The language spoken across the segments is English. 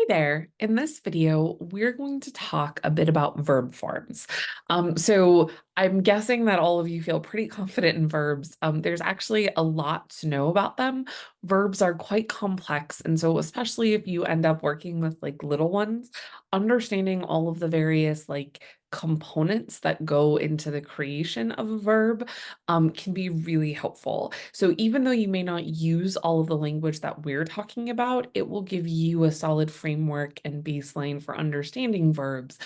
there. In this video, we're going to talk a bit about verb forms. So I'm guessing that all of you feel pretty confident in verbs. There's actually a lot to know about them. Verbs are quite complex, and so especially if you end up working with like little ones, understanding all of the various like components that go into the creation of a verb can be really helpful. So even though you may not use all of the language that we're talking about, it will give you a solid framework and baseline for understanding verbs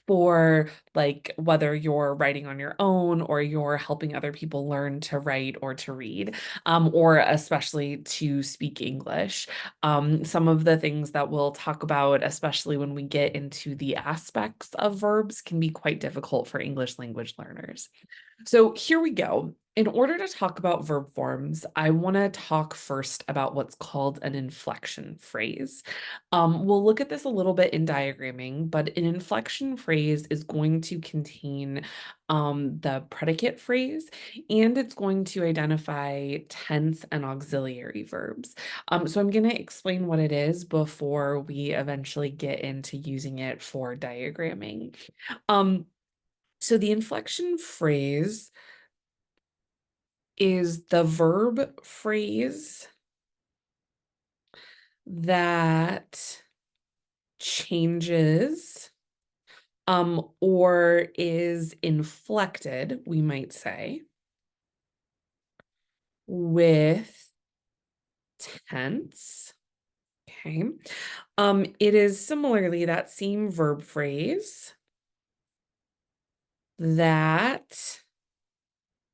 for like whether you're writing on your own or you're helping other people learn to write or to read, or especially to speak English. Some of the things that we'll talk about, especially when we get into the aspects of verbs, can be quite difficult for English language learners. So here we go. In order to talk about verb forms, I want to talk first about what's called an inflection phrase. We'll look at this a little bit in diagramming, but an inflection phrase is going to contain the predicate phrase, and it's going to identify tense and auxiliary verbs. So I'm going to explain what it is before we eventually get into using it for diagramming. So the inflection phrase is the verb phrase that changes or is inflected, we might say, with tense. Okay. It is similarly that same verb phrase that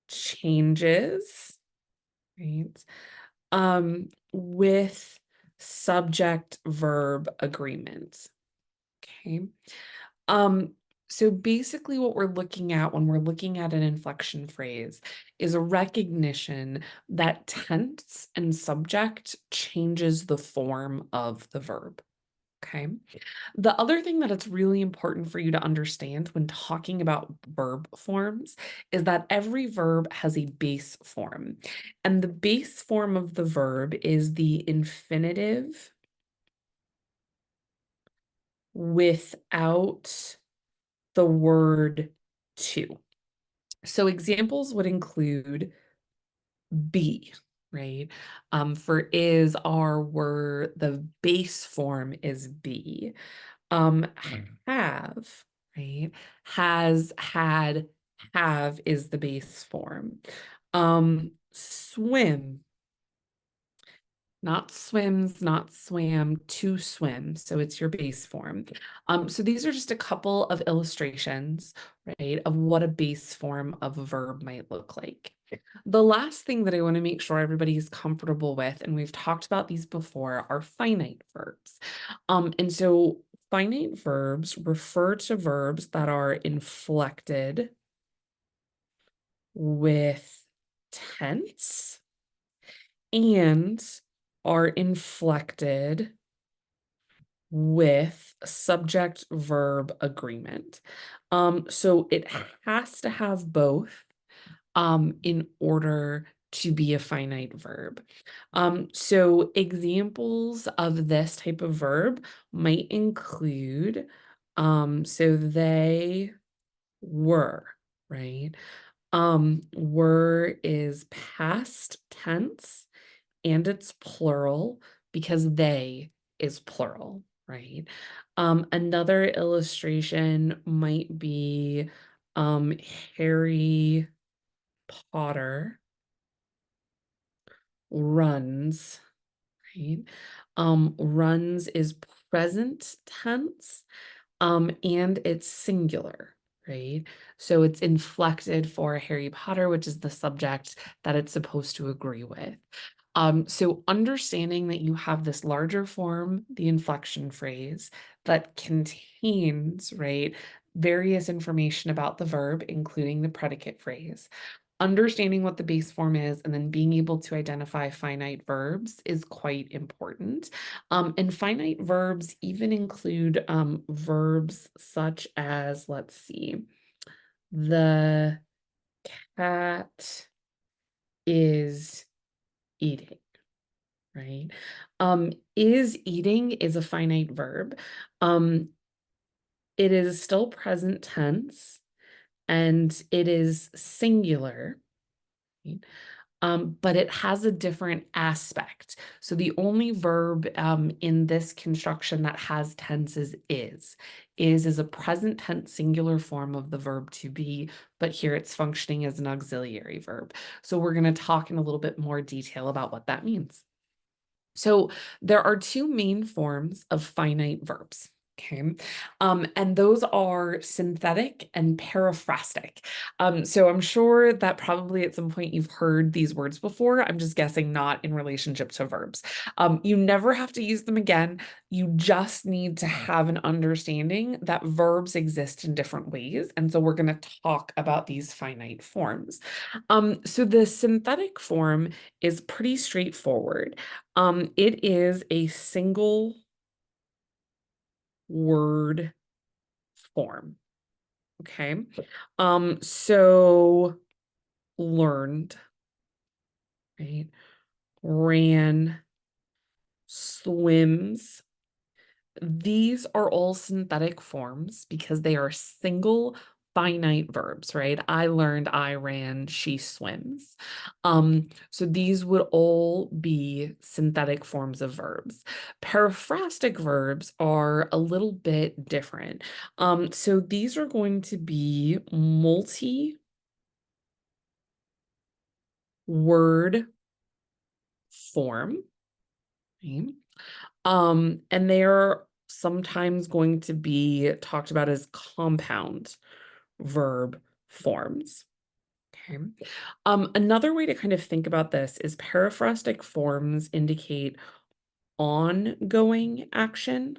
changes, right? With subject verb agreement. Okay. Um, so basically what we're looking at when we're looking at an inflection phrase is a recognition that tense and subject changes the form of the verb. Okay. The other thing that it's really important for you to understand when talking about verb forms is that every verb has a base form. And the base form of the verb is the infinitive without the word to. So examples would include be, right? For is, are, were, the base form is be. Have, right? Has, had, have is the base form. Swim, not swims, not swam, to swim. So it's your base form. So these are just a couple of illustrations, right, of what a base form of a verb might look like. The last thing that I want to make sure everybody is comfortable with, and we've talked about these before, are finite verbs. And so finite verbs refer to verbs that are inflected with tense and are inflected with subject verb agreement. So it has to have both in order to be a finite verb. So examples of this type of verb might include, so they were, right? Were is past tense and it's plural because they is plural, right? Another illustration might be Harry Potter runs, right? Runs is present tense, and it's singular, right? So it's inflected for Harry Potter, which is the subject that it's supposed to agree with. So understanding that you have this larger form, the inflection phrase, that contains, right, various information about the verb, including the predicate phrase. Understanding what the base form is and then being able to identify finite verbs is quite important. And finite verbs even include verbs such as, let's see, the cat is eating, right? Is eating is a finite verb. Um, it is still present tense and it is singular, right? But it has a different aspect. So the only verb in this construction that has tense is. Is a present tense singular form of the verb to be, but here it's functioning as an auxiliary verb. So we're going to talk in a little bit more detail about what that means. So there are two main forms of finite verbs. Okay. And those are synthetic and periphrastic. So I'm sure that probably at some point you've heard these words before. I'm just guessing not in relationship to verbs. You never have to use them again. You just need to have an understanding that verbs exist in different ways. And so we're going to talk about these finite forms. So the synthetic form is pretty straightforward. It is a single word form. Okay. So learned, right? Ran, swims. These are all synthetic forms because they are single finite verbs, right? I learned, I ran, she swims. So these would all be synthetic forms of verbs. Periphrastic verbs are a little bit different. So these are going to be multi-word form, right? And they are sometimes going to be talked about as compound verb forms. Okay. Another way to kind of think about this is periphrastic forms indicate ongoing action,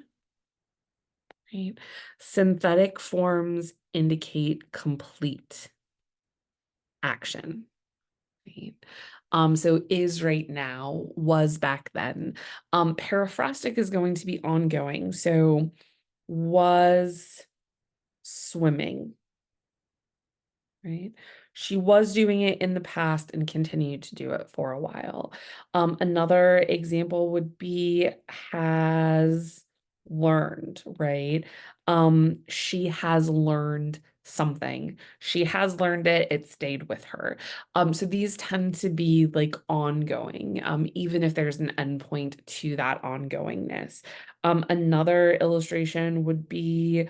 right? Synthetic forms indicate complete action, right? So is right now, was back then. Periphrastic is going to be ongoing. So was swimming, right? She was doing it in the past and continued to do it for a while. Another example would be has learned, right? She has learned something. She has learned it, it stayed with her. So these tend to be like ongoing, even if there's an endpoint to that ongoingness. Another illustration would be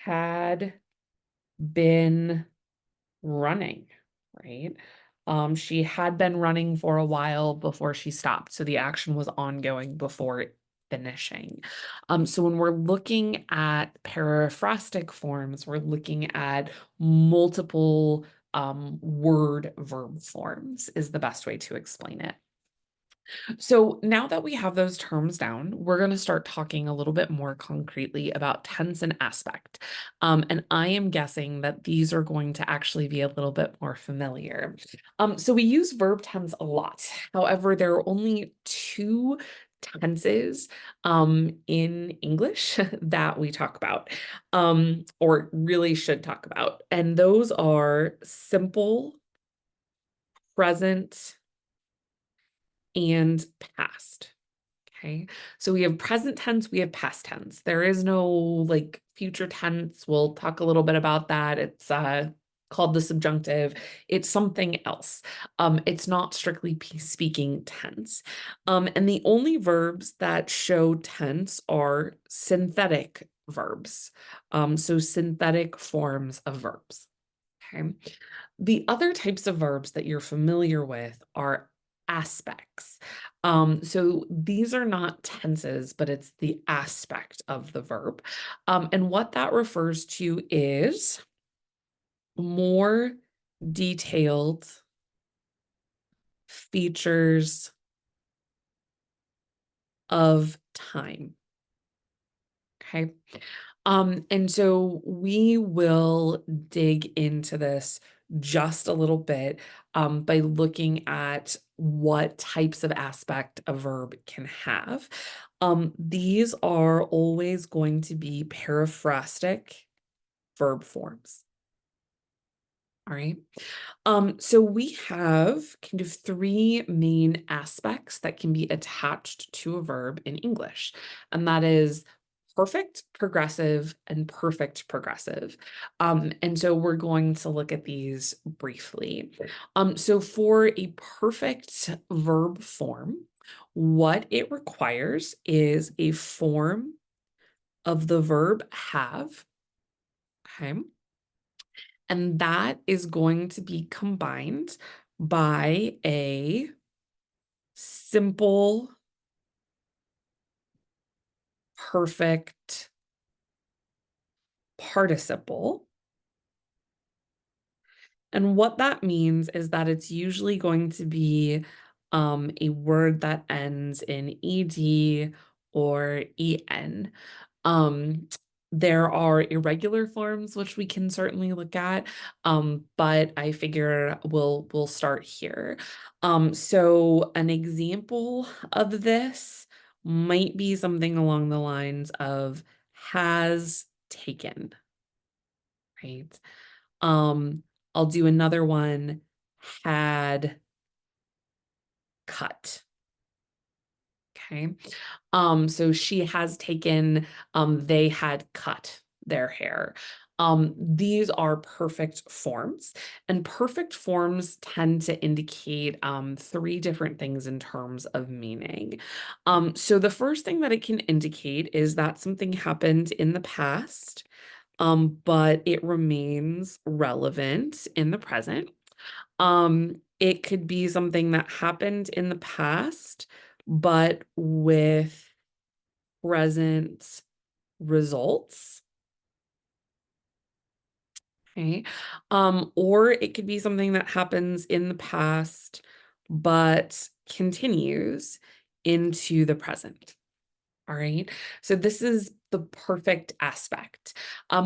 had been running, right? She had been running for a while before she stopped. So the action was ongoing before finishing. So when we're looking at periphrastic forms, we're looking at multiple word verb forms is the best way to explain it. So now that we have those terms down, we're going to start talking a little bit more concretely about tense and aspect. And I am guessing that these are going to actually be a little bit more familiar. So we use verb tense a lot. However, there are only two tenses in English that we talk about, or really should talk about. And those are simple, present, and past. Okay, so we have present tense, we have past tense. There is no like future tense. We'll talk a little bit about that. It's called the subjunctive. It's something else. It's not strictly speaking tense. And the only verbs that show tense are synthetic verbs. So synthetic forms of verbs. Okay. The other types of verbs that you're familiar with are aspects. So these are not tenses, but it's the aspect of the verb. And what that refers to is more detailed features of time. Okay. And so we will dig into this just a little bit by looking at what types of aspect a verb can have. These are always going to be periphrastic verb forms. All right. So we have kind of three main aspects that can be attached to a verb in English, and that is perfect progressive and perfect progressive. And so we're going to look at these briefly. So for a perfect verb form, what it requires is a form of the verb have, okay? And that is going to be combined by a simple, perfect participle. And what that means is that it's usually going to be a word that ends in ed or en. Um, there are irregular forms which we can certainly look at, but I figure we'll start here. So an example of this might be something along the lines of has taken, right? Um, I'll do another one, had cut. Okay. So she has taken, they had cut their hair. These are perfect forms, and perfect forms tend to indicate three different things in terms of meaning. So the first thing that it can indicate is that something happened in the past, but it remains relevant in the present. It could be something that happened in the past, but with present results. Okay. Or it could be something that happens in the past, but continues into the present. All right. So this is the perfect aspect.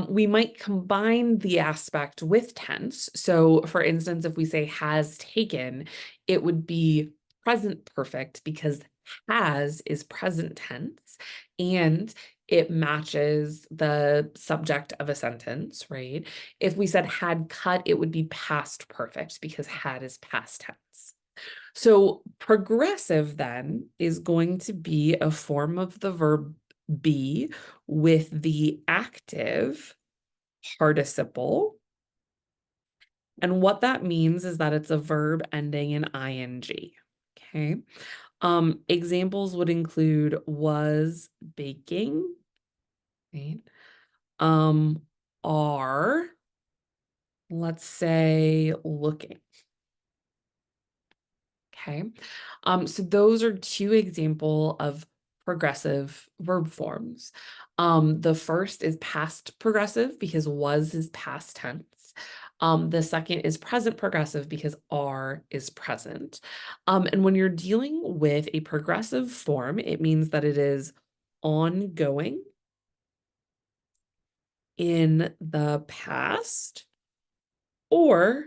We might combine the aspect with tense. So for instance, if we say has taken, it would be present perfect because has is present tense and it matches the subject of a sentence, right? If we said had cut, it would be past perfect because had is past tense. So progressive then is going to be a form of the verb be with the active participle. And what that means is that it's a verb ending in ing. Okay. Examples would include was baking, right? Are, let's say, looking. Okay. So those are two example of progressive verb forms. The first is past progressive because was is past tense. The second is present progressive because are is present. And when you're dealing with a progressive form, it means that it is ongoing in the past or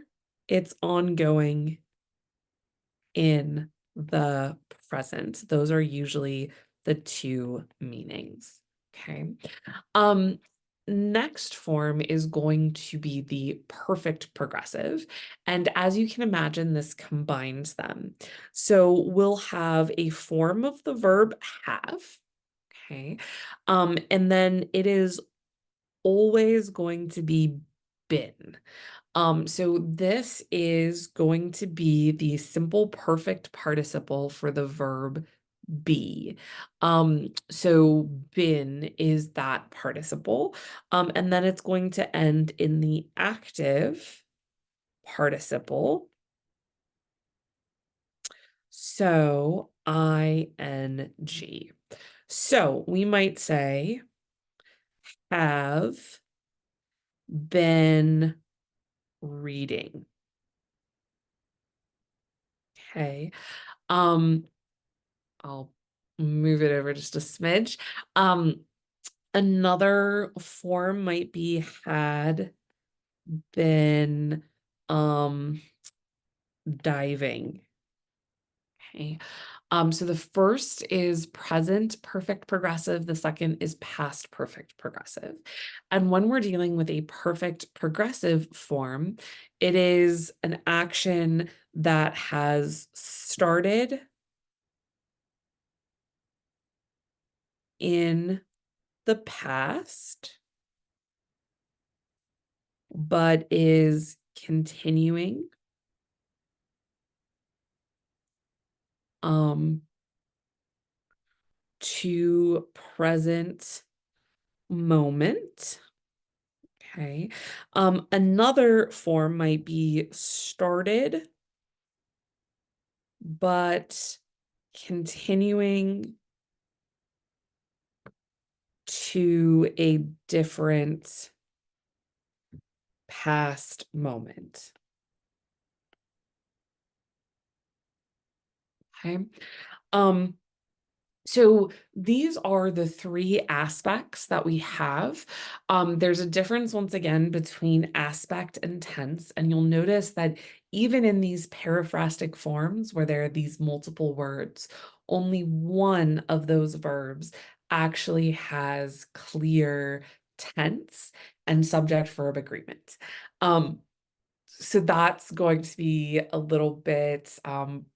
it's ongoing in the present. Those are usually the two meanings. Okay. Um, Next form is going to be the perfect progressive. And as you can imagine, this combines them. So we'll have a form of the verb have. Okay. And then it is always going to be been. So this is going to be the simple perfect participle for the verb be. So been is that participle. And then it's going to end in the active participle. So ing. So we might say have been reading. Okay. Um, I'll move it over just a smidge. Another form might be had been diving. Okay. So the first is present perfect progressive, the second is past perfect progressive. And when we're dealing with a perfect progressive form, it is an action that has started in the past, but is continuing um, to present moment. Okay. Another form might be started, but continuing to a different past moment. Okay. Um, So these are the three aspects that we have. There's a difference, once again, between aspect and tense. And you'll notice that even in these periphrastic forms where there are these multiple words, only one of those verbs actually has clear tense and subject-verb agreement. So that's going to be a little bit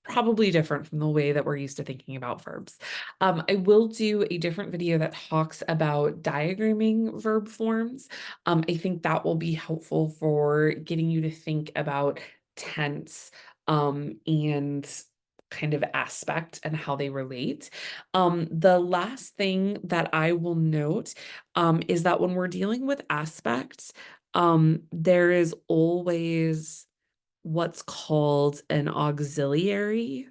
probably different from the way that we're used to thinking about verbs. I will do a different video that talks about diagramming verb forms. I think that will be helpful for getting you to think about tense and kind of aspect and how they relate. The last thing that I will note is that when we're dealing with aspects, there is always what's called an auxiliary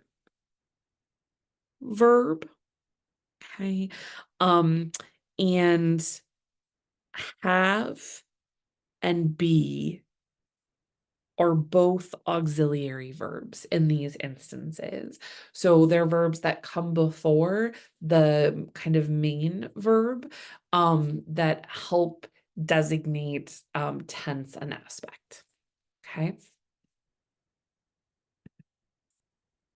verb. Okay. Um, and have and be are both auxiliary verbs in these instances. So they're verbs that come before the kind of main verb that help designate tense and aspect. Okay.